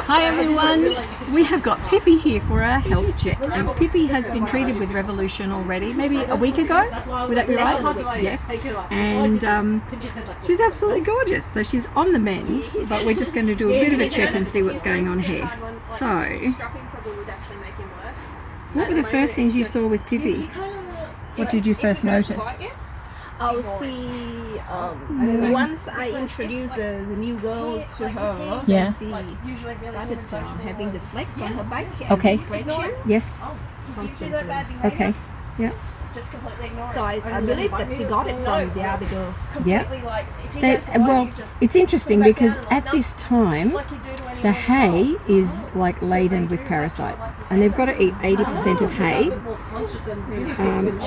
Hi everyone, we have got Pipi here for our health check, and Pipi has been treated with Revolution already, maybe a week ago, would that be right? Yeah, and she's absolutely gorgeous, so she's on the mend, but we're just going to do a bit of a check and see what's going on here. So, what were the first things you saw with Pipi? What did you first notice? I'll see once I introduce the new girl to her, yeah. she started having the flex on her back and okay. scratching. Yes. Constantly. Okay. Yeah. So I believe that she got it from the other girl. Yeah. Well, it's interesting because at this time, the hay is like laden with parasites, and they've got to eat 80% of hay.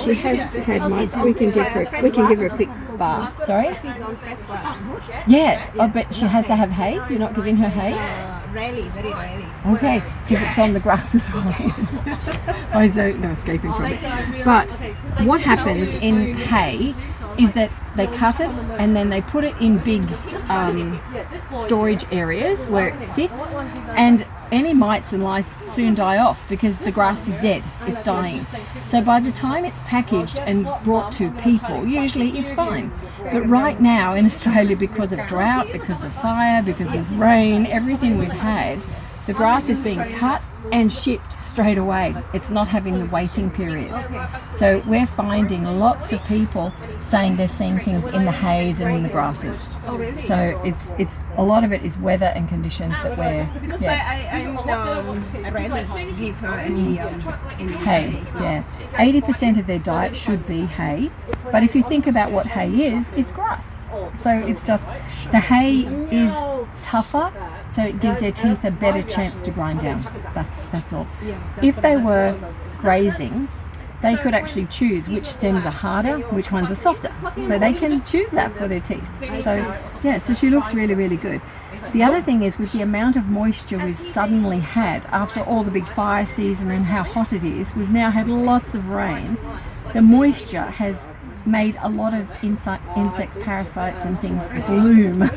She has had mites. We can give her a quick bath. Sorry. She's on fresh grass. Yeah. Oh, but she has to have hay. You're not giving her hay. Rarely, very rarely. Okay, because it's on the grass as well. I don't know, escaping from it. But what happens in hay is that they cut it and then they put it in big storage areas where it sits, and any mites and lice soon die off because the grass is dead, it's dying. So by the time it's packaged and brought to people, usually it's fine. But right now in Australia, because of drought, because of fire, because of rain, everything we've had, the grass is being cut and shipped straight away. It's not having the waiting period. So we're finding lots of people saying they're seeing things in the hays and in the grasses. So it's a lot of it is weather and conditions that we're... Because I rarely give her any hay. Yeah, 80% of their diet should be hay. But if you think about what hay is, it's grass. So it's just, the hay is tougher, so it gives their teeth a better chance to grind down. That's all. If they were grazing, they could actually choose which stems are harder, which ones are softer. So they can choose that for their teeth. So yeah, so she looks really, really good. The other thing is, with the amount of moisture we've suddenly had after all the big fire season and how hot it is, we've now had lots of rain. The moisture has made a lot of insects, parasites and things bloom.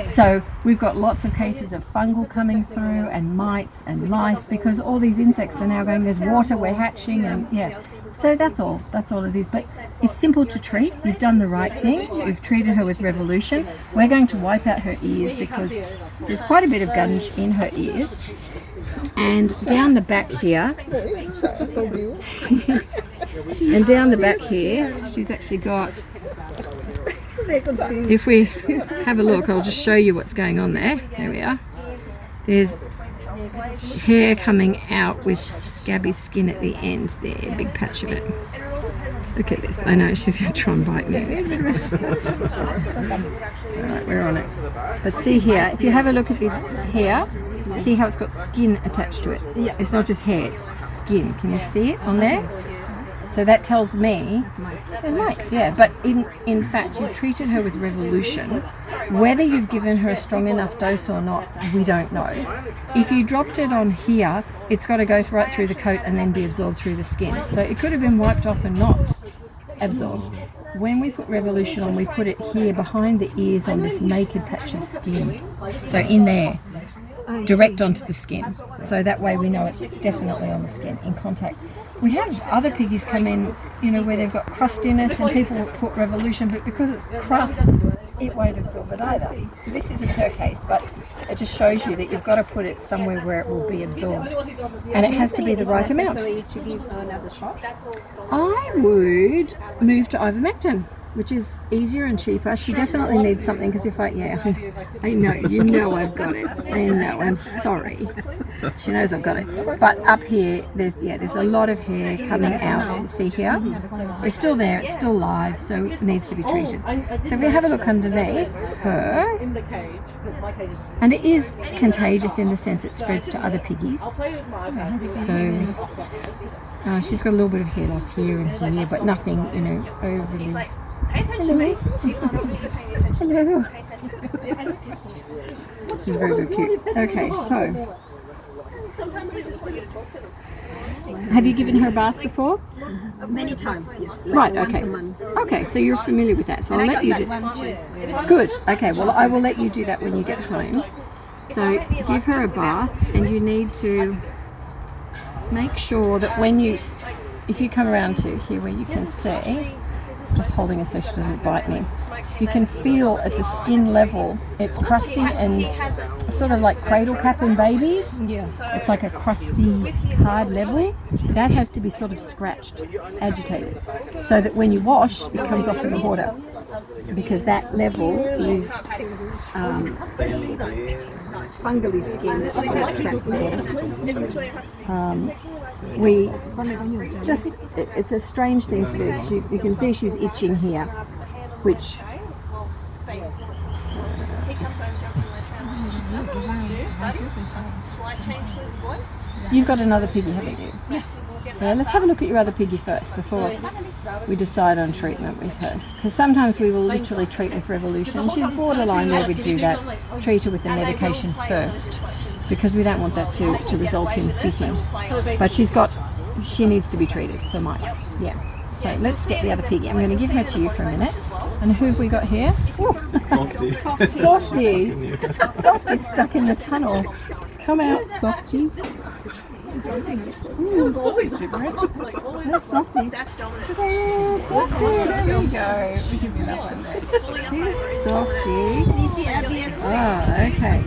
So we've got lots of cases of fungal coming through and mites and lice because all these insects are now going, there's water, we're hatching, and yeah. So that's all it is. But it's simple to treat. You've done the right thing. You've treated her with Revolution. We're going to wipe out her ears because there's quite a bit of gunge in her ears. And down the back here, and down the back here, she's actually got, if we have a look, I'll just show you what's going on there. There we are. There's hair coming out with scabby skin at the end there, big patch of it. Look at this. I know she's going to try and bite me. Alright, we're on it. But see here, if you have a look at this hair, see how it's got skin attached to it? Yeah. It's not just hair, it's skin. Can you see it on there? So that tells me there's mites, yeah. But in fact, you treated her with Revolution. Whether you've given her a strong enough dose or not, we don't know. If you dropped it on here, it's got to go right through the coat and then be absorbed through the skin. So it could have been wiped off and not absorbed. When we put Revolution on, we put it here behind the ears on this naked patch of skin. So in there, direct onto the skin. So that way we know it's definitely on the skin, in contact. We have other piggies come in, you know, where they've got crustiness and people will put Revolution, but because it's crust, it won't absorb it either. So this isn't her case, but it just shows you that you've got to put it somewhere where it will be absorbed. And it has to be the right amount. To give another shot? I would move to ivermectin, which is easier and cheaper. She definitely needs something, because if I know, you know I've got it. I know, I'm sorry. She knows I've got it. But up here, there's a lot of hair coming out. See here? It's still there, it's still live, so it needs to be treated. So if we have a look underneath her, and it is contagious in the sense it spreads to other piggies. So she's got a little bit of hair loss here and here, but nothing, you know, overly. Hello. Hello. She's very, very cute. Okay, so have you given her a bath before? Many times, yes. Right, once okay. a month. Okay, so you're familiar with that, so I'll let you do that. One too. Good. Okay, well I will let you do that when you get home. So give her a bath, and you need to make sure that if you come around to here where you can see, just holding her so she doesn't bite me, you can feel at the skin level it's crusty and sort of like cradle cap in babies. Yeah. It's like a crusty, hard level. That has to be sort of scratched, agitated, so that when you wash, it comes off in the water. Because that level is fungally skin that's sort of trapped there. It's a strange thing to do. You can see she's itching here, which you've got another piggy, haven't you? Yeah, let's have a look at your other piggy first before we decide on treatment with her. Because sometimes we will literally treat with Revolution. She's borderline where we do that, treat her with the medication first, because we don't want that to result in fitting. But she needs to be treated for mites. Yeah. So let's get the other piggy. I'm going to give her to you for a minute. And who have we got here? Softy. Softy. Softy's stuck in the tunnel. Come out, Softy. It was always different. There's Softy. Ta-da, Softy. There we go. We can put that one there. Here's Softy. You see Abby as well? Oh, okay.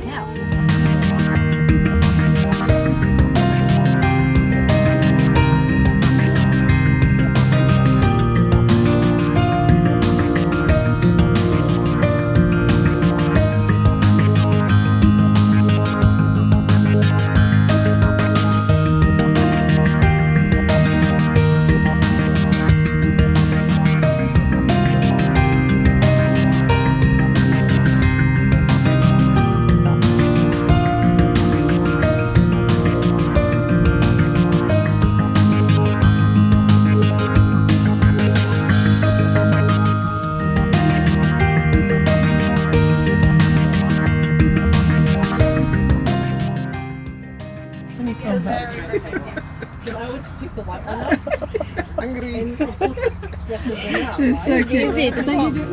It's so cute. Is it? So you do-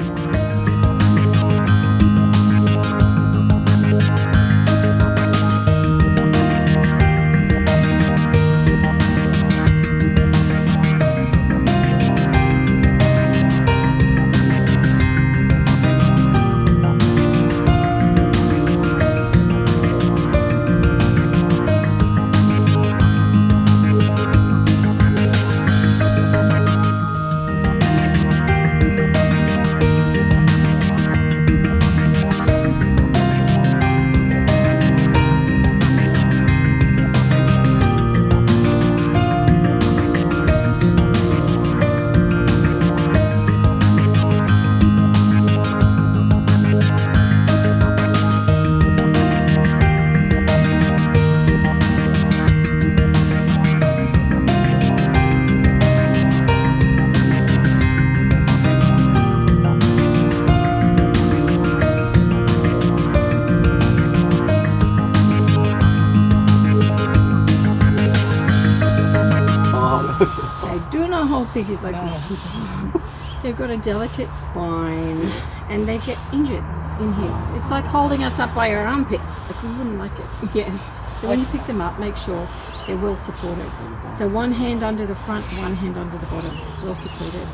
They do not hold piggies like these people. They've got a delicate spine and they get injured in here. It's like holding us up by our armpits. Like we wouldn't like it. Yeah. So when you pick them up, make sure they're well supported. So one hand under the front, one hand under the bottom, well supported.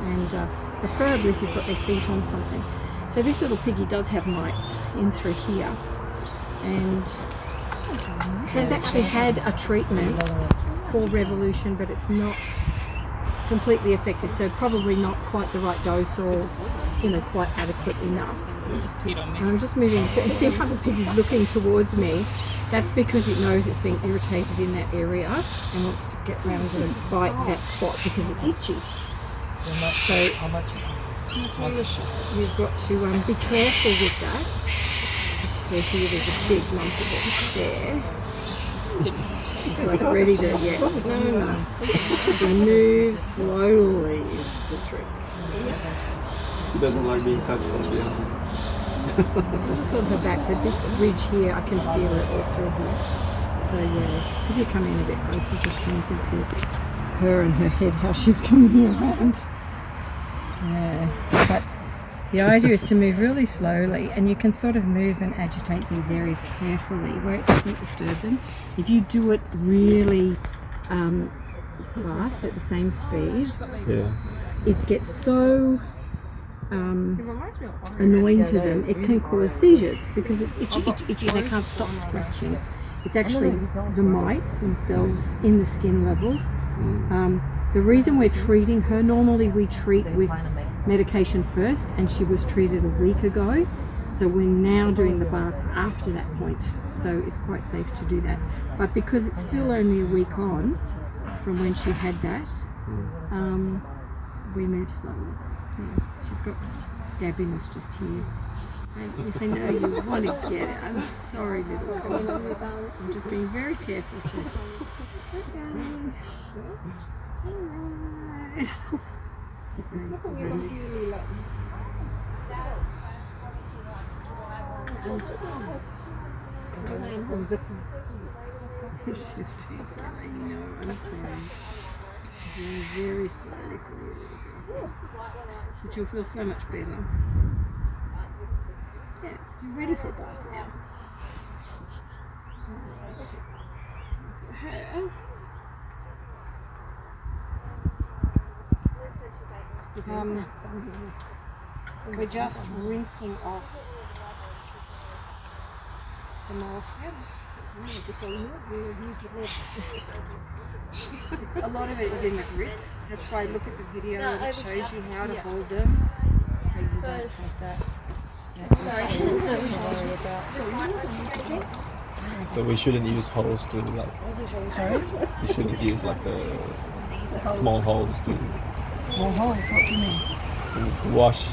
And preferably if you've got their feet on something. So this little piggy does have mites in through here. And has actually had a treatment for Revolution, but it's not completely effective, so probably not quite the right dose or quite adequate enough. Just peed on me. And I'm just moving. You see how the pig is looking towards me? That's because it knows it's being irritated in that area and wants to get round and bite that spot because it's itchy. So you've got to be careful with that. Here there's a big lump of it there. She's like ready to, no. So move slowly is the trick. She doesn't like being touched from behind. Just on her back, that this ridge here, I can feel it all through here. So yeah, if you come in a bit closer, just so you can see her and her head, how she's coming around. Yeah, but The idea is to move really slowly, and you can sort of move and agitate these areas carefully where it doesn't disturb them. If you do it really fast at the same speed, it gets so annoying to them, it can cause seizures because it's itchy, they can't stop scratching. It's actually the mites themselves in the skin level. The reason we're treating her, normally we treat with medication first, and she was treated a week ago, so we're now doing the bath after that point, so it's quite safe to do that. But because it's still only a week on from when she had that, we move slowly. She's got scabbiness just here. I know you want to get it. I'm sorry, little girl. I'm just being very careful to. It's okay. It's alright. It's very sweet. She's doing it. I know. I'm sorry. I'm doing very slowly for you, little girl. But you'll feel so much better. Yeah, so you're ready for a bath now. For her. We're just rinsing off the morsel. A lot of it is in the grip. That's why I look at the video and it shows you how to hold them, so you don't have that. So we shouldn't use hose to like. Sorry? We shouldn't use like the small hose to Small holes, what do you mean? to wash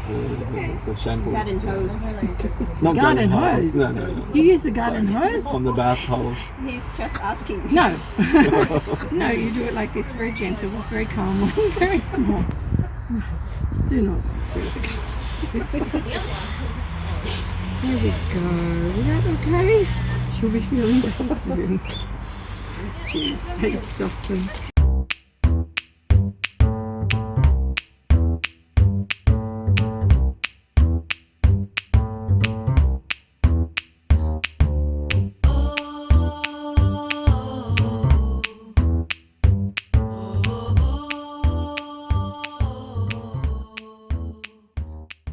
the shampoo. Garden hose. Not Garden hose? No. You use the garden hose? On the bath hose. He's just asking. No. No, you do it like this, very gentle, very calmly, very small. Do not do it. There we go. Is that okay? She'll be feeling better soon. Cheers. Thanks, Justin.